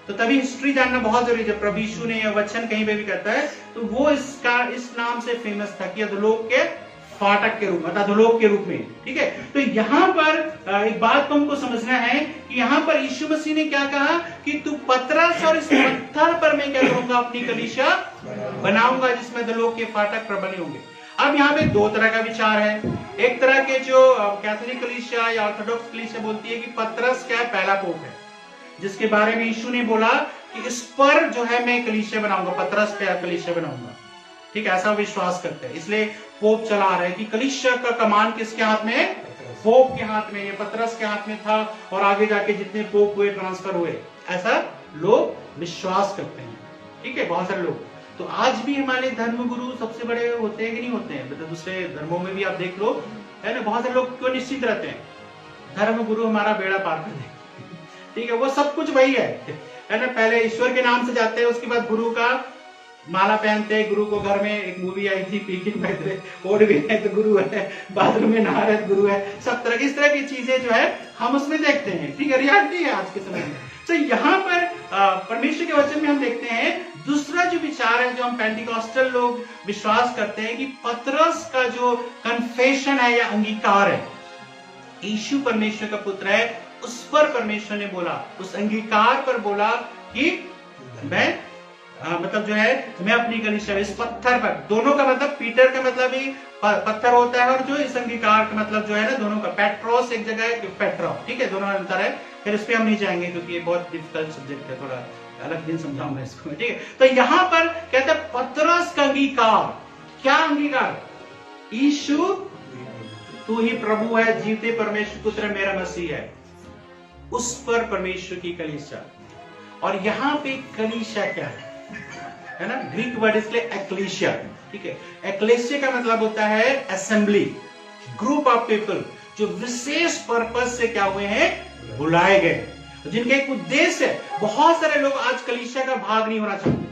तो तभी हिस्ट्री जानना बहुत जरूरी है। जब प्रभु यीशु ने यह वचन कहीं पे भी कहता है तो वो इस नाम से फेमस था कि अधोलोक के फाटक के रूप में, अधोलोक के रूप में। ठीक है, तो यहाँ पर एक बात को हमको समझना है कि यहाँ पर यीशु मसीह ने क्या कहा कि तू पतरस और इस पत्थर पर मैं क्या करूंगा, अपनी कलीसिया बनाऊंगा जिसमें अधोलोक के फाटक प्रबल होंगे। अब यहाँ पे दो तरह का विचार है। एक तरह के जो कैथोलिक कलीसिया या ऑर्थोडॉक्स कलीसिया बोलती है कि पतरस क्या है, पहला पोप है, जिसके बारे में यीशु ने बोला कि इस पर जो है मैं कलीसिया बनाऊंगा, पतरस पे कलीसिया बनाऊंगा। ठीक है, ऐसा विश्वास करते हैं, इसलिए पोप चला रहा है कि कलीसिया का कमान किसके हाथ में है, पोप के हाथ में। ये पतरस के हाथ में था और आगे जाके जितने पोप हुए ट्रांसफर हुए, ऐसा लोग विश्वास करते हैं। ठीक है, बहुत सारे लोग। तो आज भी हमारे धर्म गुरु सबसे बड़े होते हैं कि नहीं होते हैं, मतलब दूसरे धर्मों में भी आप देख लो, है ना, बहुत सारे लोग क्यों निश्चित रहते हैं, धर्म गुरु हमारा बेड़ा पार कर देंगे। ठीक है, वो सब कुछ वही है ना, पहले ईश्वर के नाम से जाते हैं, उसके बाद गुरु का माला पहनते हैं। गुरु को घर में एक मूवी आई थी, पीके बैठे ओढ़ भी है तो गुरु है, बाथरूम में नहा रहे गुरु है, सब तरह की इस तरह की चीजें जो है हम उसमें देखते हैं। ठीक है, रियलिटी है आज के समय में। तो यहाँ पर परमेश्वर के वचन में हम देखते हैं दूसरा जो विचार है, जो हम पेंटिकॉस्टल लोग विश्वास करते हैं कि पतरस का जो कन्फेशन है या अंगीकार है, यीशु परमेश्वर का पुत्र है, उस पर परमेश्वर ने बोला, उस अंगीकार पर बोला कि मैं मतलब जो है मैं अपनी कलीसिया इस पत्थर पर, दोनों का मतलब पीटर का मतलब ही पत्थर होता है और जो इस अंगीकार का मतलब जो है ना, दोनों का पेट्रोस एक जगह है, पेट्रो। ठीक है, दोनों अंतर है, फिर इस पे हम नहीं जाएंगे क्योंकि ये बहुत डिफिकल्ट सब्जेक्ट है, थोड़ा अलग दिन समझाऊंगा इसको। ठीक है, तो यहाँ पर कहते हैं पतरस का अंगीकार। क्या अंगीकार? यीशु तू ही प्रभु है, जीवते परमेश्वर पुत्र मेरा मसीह है, उस पर परमेश्वर की कलीसिया। और यहाँ पे कलीसिया क्या है ना, ग्रीक वर्ड इसलिए एक्लेशिया। ठीक है, एक्लेशिया का मतलब होता है असेंबली, ग्रुप ऑफ पीपल जो विशेष पर्पस से क्या हुए हैं, बुलाए गए, जिनका एक उद्देश्य है। बहुत सारे लोग आज कलीसिया का भाग नहीं होना चाहते।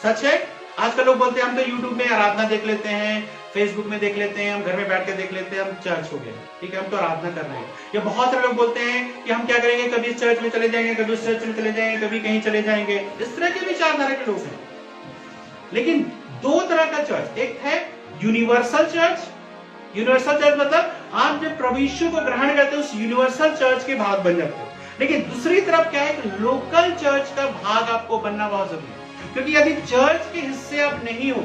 सच है, आजकल लोग बोलते हैं हम तो यूट्यूब में आराधना देख लेते हैं, फेसबुक में देख लेते हैं, हम घर में बैठ के देख लेते हैं, हम चर्च हो गए। ठीक है, हम तो आराधना कर रहे हैं। या बहुत सारे लोग बोलते हैं कि हम क्या करेंगे, कभी इस चर्च में चले जाएंगे, कभी उस चर्च में चले जाएंगे, कभी कहीं चले जाएंगे। इस तरह के विचारधारा के लोग हैं। लेकिन दो तरह का चर्च, एक है यूनिवर्सल चर्च। यूनिवर्सल चर्च मतलब आप जब प्रभु यीशु को ग्रहण करते हो उस यूनिवर्सल चर्च के भाग बन जाते हो। लेकिन दूसरी तरफ क्या है, लोकल चर्च का भाग आपको बनना बहुत जरूरी है। क्योंकि यदि चर्च के हिस्से आप नहीं हो,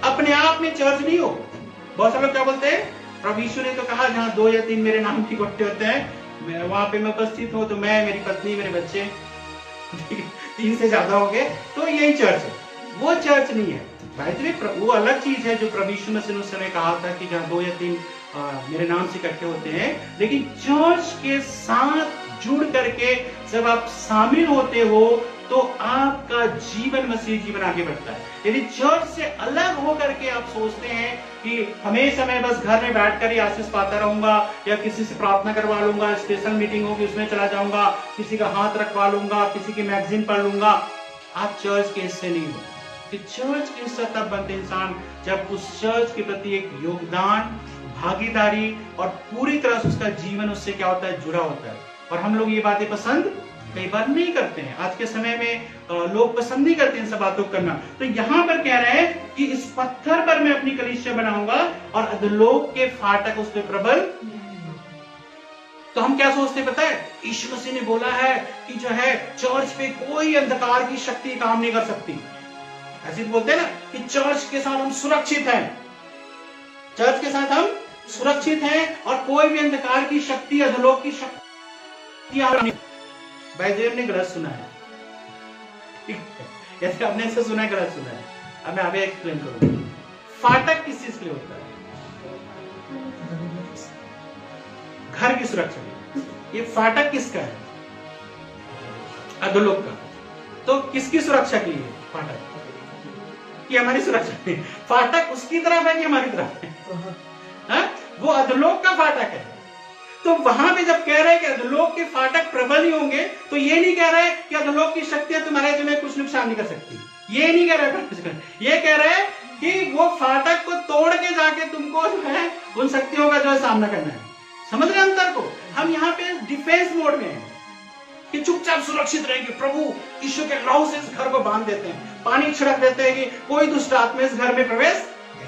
अपने आप में चर्च नहीं हो। बहुत सारे लोग क्या बोलते हैं, प्रभु यीशु ने तो कहा जहां 2 या 3 मेरे नाम की इकट्ठे होते हैं, वहां पे मैं उपस्थित हूं, तो मैं, मेरी पत्नी, मेरे बच्चे, 3 से ज्यादा हो गए तो यही चर्च है। वो चर्च नहीं है भाई, वो अलग चीज है जो प्रभु यीशु मसीह ने उस समय कहा था कि जहां 2 या 3 मेरे नाम से इकट्ठे होते हैं। लेकिन चर्च के साथ जुड़ करके जब आप शामिल होते हो तो आपका जीवन मसीह जीवन आगे बढ़ता है। यदि चर्च से अलग होकर के आप सोचते हैं कि हमेशा मैं बस घर में बैठकर ही आशीष पाता रहूंगा, या किसी से प्रार्थना करवा लूंगा, स्पेशल मीटिंग होगी उसमें चला जाऊंगा, किसी का हाथ रखवा लूंगा, किसी की मैगजीन पढ़ लूंगा, आप चर्च के हिस्से नहीं हो। कि चर्च के हिस्सा तब बनते इंसान जब उस चर्च के प्रति एक योगदान, भागीदारी और पूरी तरह से उसका जीवन उससे क्या होता है, जुड़ा होता है। और हम लोग ये बातें पसंद कई बार नहीं करते हैं। आज के समय में लोग पसंद नहीं करते इन सब बातों को करना। तो यहाँ पर कह रहे हैं कि इस पत्थर पर मैं अपनी कलीसिया बनाऊंगा और अधोलोक के फाटक उस पर प्रबल। तो हम क्या सोचते पता है, यीशु मसीह ने बोला है कि जो है चर्च पे कोई अंधकार की शक्ति काम नहीं कर सकती। ऐसे बोलते हैं ना कि चर्च के साथ हम सुरक्षित हैं, चर्च के साथ हम सुरक्षित हैं और कोई भी अंधकार की शक्ति, अधोलोक की शक्ति भाई देव ने गलत सुना है। यदि आपने ऐसा सुना है, गलत सुना है। अब मैं आगे एक्सप्लेन करूंगा। फाटक किस चीज के लिए होता है? घर की सुरक्षा के। ये फाटक किसका है? अधोलोक का। तो किसकी सुरक्षा के लिए फाटक? कि हमारी सुरक्षा के लिए। फाटक उसकी तरफ है कि हमारी तरफ है? हाँ? वो अधोलोक का फाटक है। तो वहां पे जब कह रहे हैं कि अधोलोक के फाटक प्रबल ही होंगे, तो ये नहीं कह रहे कि अधोलोक की शक्तियां तुम्हारे तुम्हें कुछ नुकसान नहीं कर सकती। ये नहीं कह रहे, ये कह रहे हैं कि वो फाटक को तोड़ के जाके तुमको जो है उन शक्तियों का जो है सामना करना है। समझ रहे अंतर को? हम यहाँ पे डिफेंस मोड में हैं कि चुपचाप सुरक्षित रहेंगे। प्रभु यीशु के लहू से इस घर को बांध देते हैं, पानी छिड़क देते हैं कि कोई दुष्ट आत्मा इस घर में प्रवेश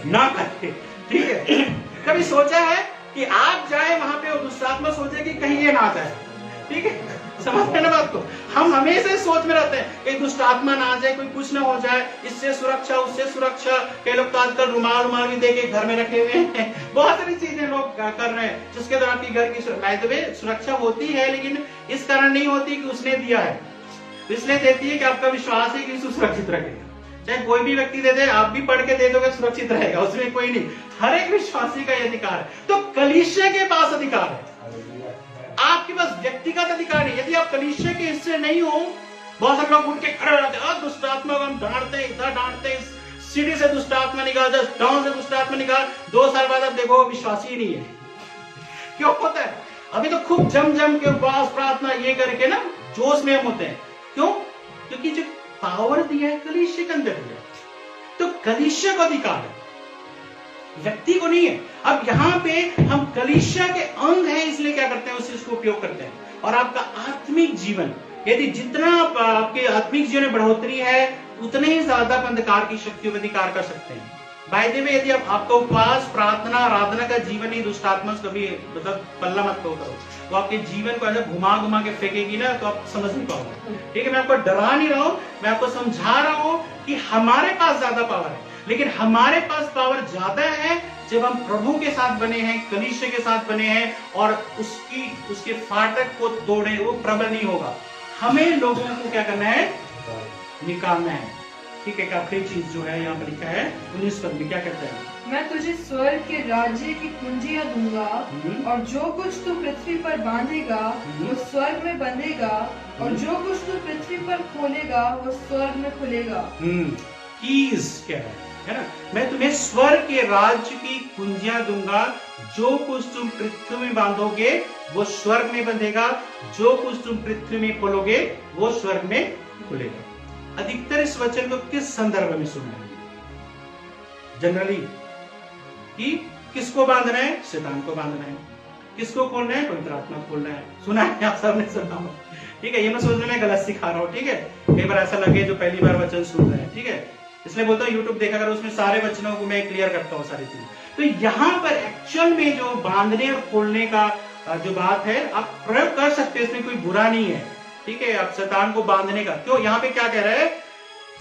ना करे। ठीक है? कभी सोचा है कि आप जाए वहां पे और दुष्ट आत्मा सोचे कि कहीं ये ना जाए? ठीक है, समझ रहे ना बात को? हम हमेशा सोच में रहते हैं कि दुष्ट आत्मा ना आ जाए, कोई कुछ ना हो जाए, इससे सुरक्षा उससे सुरक्षा। कई लोग तो आजकल रुमाल भी दे के घर में रखे हुए हैं। बहुत सारी चीजें लोग कर रहे हैं जिसके द्वारा आपकी घर की सुरक्षा होती है, लेकिन इस कारण नहीं होती कि उसने दिया है, इसलिए देती है कि आपका विश्वास है कि सुरक्षित रखेगा। चाहे कोई भी व्यक्ति दे दे, आप भी पढ़ के दे दोगे, सुरक्षित रहेगा, उसमें कोई नहीं। हर एक विश्वासी का यह अधिकार है। तो कलीसिया के पास अधिकार है, आपके पास व्यक्तिगत अधिकार है। यदि आप कलीसिया के हिस्से नहीं हो, बहुत सारे लोग उठ के खड़े रहते हैं, दुष्ट आत्मा को हम डांटते हैं, इधर डांटते हैं, सिटी से दुष्ट आत्मा निकाल, गांव से दुष्ट आत्मा निकाल। 2 साल बाद आप देखो विश्वासी ही नहीं है। क्यों होता है? अभी तो खूब जम के उपवास प्रार्थना ये करके ना जोश में हम होते हैं। क्यों? क्योंकि जो पावर दिया है कलीसिया के अंदर दिया, तो कलीसिया का अधिकार है, व्यक्ति को नहीं है। अब यहाँ पे हम कलीसिया के अंग हैं, इसलिए क्या करते हैं, उस चीज को उपयोग करते हैं। और आपका आत्मिक जीवन, यदि जितना आपके आत्मिक जीवन में बढ़ोतरी है, उतने ही ज्यादा अंधकार की शक्तियों पर अधिकार कर सकते हैं। बाय द वे, यदि आपका उपवास प्रार्थना आराधना का जीवन ही दुष्ट आत्मा से कभी मतलब पल्ला मत करो, वो आपके जीवन को ऐसा घुमा के फेंकेगी ना, तो आप समझ नहीं पाओगे। ठीक है, मैं आपको डरा नहीं रहा हूं, मैं आपको समझा रहा हूं कि हमारे पास ज्यादा पावर है। लेकिन हमारे पास पावर ज्यादा है जब हम प्रभु के साथ बने हैं, कलीसिया के साथ बने हैं, और उसके फाटक को तोड़े, वो प्रबल नहीं होगा। हमें लोगों को क्या करना है? निकालना है। ठीक है, आखिरी चीज जो है यहाँ पर लिखा है 19 पद में, क्या कहता है? मैं तुझे स्वर्ग के राज्य की कुंजियां दूंगा, और जो कुछ तू पृथ्वी पर बांधेगा वो स्वर्ग में बंधेगा, और जो कुछ तू पृथ्वी पर खोलेगा वो स्वर्ग में खुलेगा। कीज क्या है ना? मैं तुम्हें स्वर्ग के राज्य की कुंजियां दूंगा, जो कुछ तुम पृथ्वी में बांधोगे वो स्वर्ग में बंधेगा, जो कुछ तुम पृथ्वी में खोलोगे वो स्वर्ग में खुलेगा। अधिकतर इस वचन को किस संदर्भ में सुना है? जनरली कि किसको बांधना है? शैतान को बांधना है। किसको खोलना है? पवित्र आत्मा खोलना है। सुना है, आप सबने सुना हो। ठीक है, ये मैं सोच रहा, मैं गलत सिखा रहा हूँ। ठीक है, कई बार ऐसा लगे जो पहली बार वचन सुन रहे हैं। ठीक है, इसलिए बोलता हूँ यूट्यूब देखा करो, उसमें सारे वचनों को मैं क्लियर करता हूँ सारी चीजें। तो यहाँ पर एक्चुअल में जो बांधने और खोलने का जो बात है, आप प्रयोग कर सकते हैं, इसमें कोई बुरा नहीं है। ठीक है, आप शैतान को बांधने का क्यों? यहाँ पे क्या कह रहा है?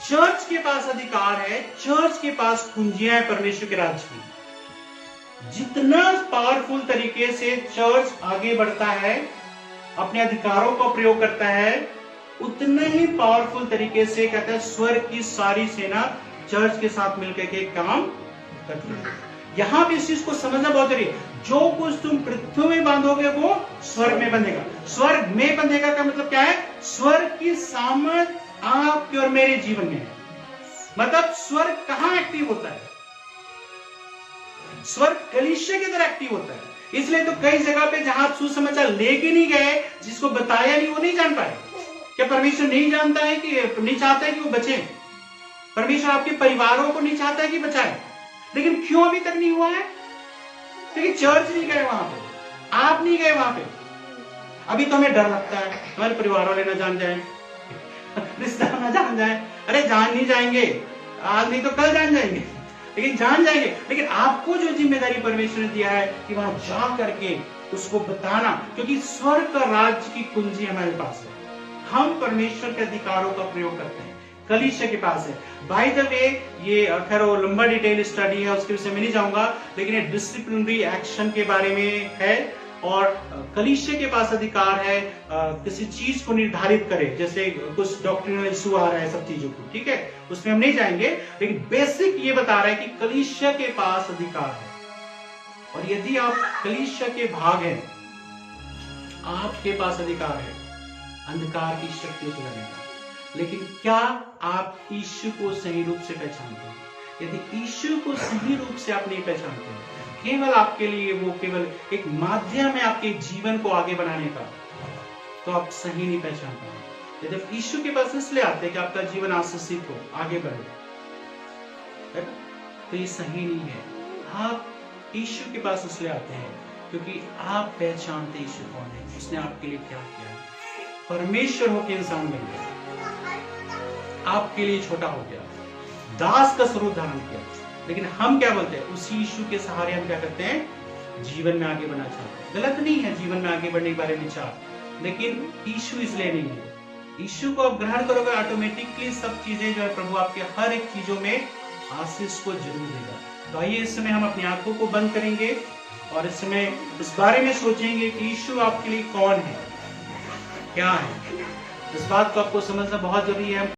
चर्च के पास अधिकार है, चर्च के पास कुंजियां है परमेश्वर के राज्य की। जितना पावरफुल तरीके से चर्च आगे बढ़ता है, अपने अधिकारों का प्रयोग करता है, उतना ही पावरफुल तरीके से कहता है स्वर्ग की सारी सेना चर्च के साथ मिलकर के काम करती है। यहां भी इस चीज को समझना बहुत जरूरी है। जो कुछ तुम पृथ्वी में बांधोगे वो स्वर्ग में बंधेगा। स्वर्ग में बंधेगा का मतलब क्या है? स्वर्ग की सामर्थ आपके और मेरे जीवन में है। मतलब स्वर्ग कहां एक्टिव होता है? स्वर्ग कलीसिया की तरह एक्टिव होता है। इसलिए तो कई जगह पे जहां आप सुसमाचार लेके नहीं गए, जिसको बताया नहीं, वो नहीं जान पाए। क्या परमेश्वर नहीं जानता है कि नहीं चाहता है कि वो बचे? परमेश्वर आपके परिवारों को नहीं चाहता है कि बचाए, लेकिन क्यों अभी तक नहीं हुआ है? क्योंकि चर्च नहीं गए वहां पे, आप नहीं गए वहां पे। अभी तो हमें डर लगता है हमारे परिवार वाले ना जान जाए, रिश्तेदार ना जान जाए। अरे जान नहीं जाएंगे, आज नहीं तो कल जान जाएंगे, लेकिन जान जाएंगे। लेकिन आपको जो जिम्मेदारी परमेश्वर ने दिया है कि वहां जा करके उसको बताना, क्योंकि स्वर्ग का राज्य की कुंजी हमारे पास है। हम परमेश्वर के अधिकारों का प्रयोग करते हैं, कलीसिया के पास है। बाय द वे, ये खैर वो लंबा डिटेल स्टडी है, उसके विषय में नहीं जाऊंगा, लेकिन ये डिसिप्लिनरी एक्शन के बारे में है। और कलीसिया के पास अधिकार है किसी चीज को निर्धारित करे, जैसे कुछ डॉक्ट्रिनल इशू आ रहा है सब चीजों को, ठीक है, उसमें हम नहीं जाएंगे, लेकिन बेसिक ये बता रहा है कि कलीसिया के पास अधिकार है। और यदि आप कलीसिया के भाग हैं, आपके पास अधिकार है अंधकार की शक्तियों से लड़ने का। लेकिन क्या आप यीशु को सही रूप से पहचानते हैं? यदि यीशु को सही रूप से आप नहीं पहचानते हैं, केवल आपके लिए वो केवल एक माध्यम है आपके जीवन को आगे बढ़ाने का, तो आप सही नहीं पहचान पाएंगे। यदि आप यीशु के पास इसलिए आते हैं कि आपका जीवन आशीषित हो, आगे बढ़े, तो ये सही नहीं है। आप यीशु के पास इसलिए आते हैं क्योंकि आप पहचानते यीशु कौन है, उसने आपके लिए क्या किया है। परमेश्वर होकर इंसान बन गया, आपके लिए छोटा हो गया, दास का स्वरूप धारण किया। लेकिन हम क्या बोलते हैं, उसी यीशु के सहारे हम क्या करते हैं, जीवन में आगे बढ़ना चाहते हैं। गलत नहीं है जीवन में आगे बढ़ने के बारे में विचार, लेकिन यीशु इसलिए नहीं है। यीशु को आप ग्रहण करोगे, ऑटोमेटिकली सब चीजें जो है प्रभु आपके हर एक चीजों में आशीष को जरूर देगा। तो आइए इस समय हम अपनी आंखों को बंद करेंगे और इस समय इस बारे में सोचेंगे कि यीशु आपके लिए कौन है, क्या है। इस बात को आपको समझना बहुत जरूरी है।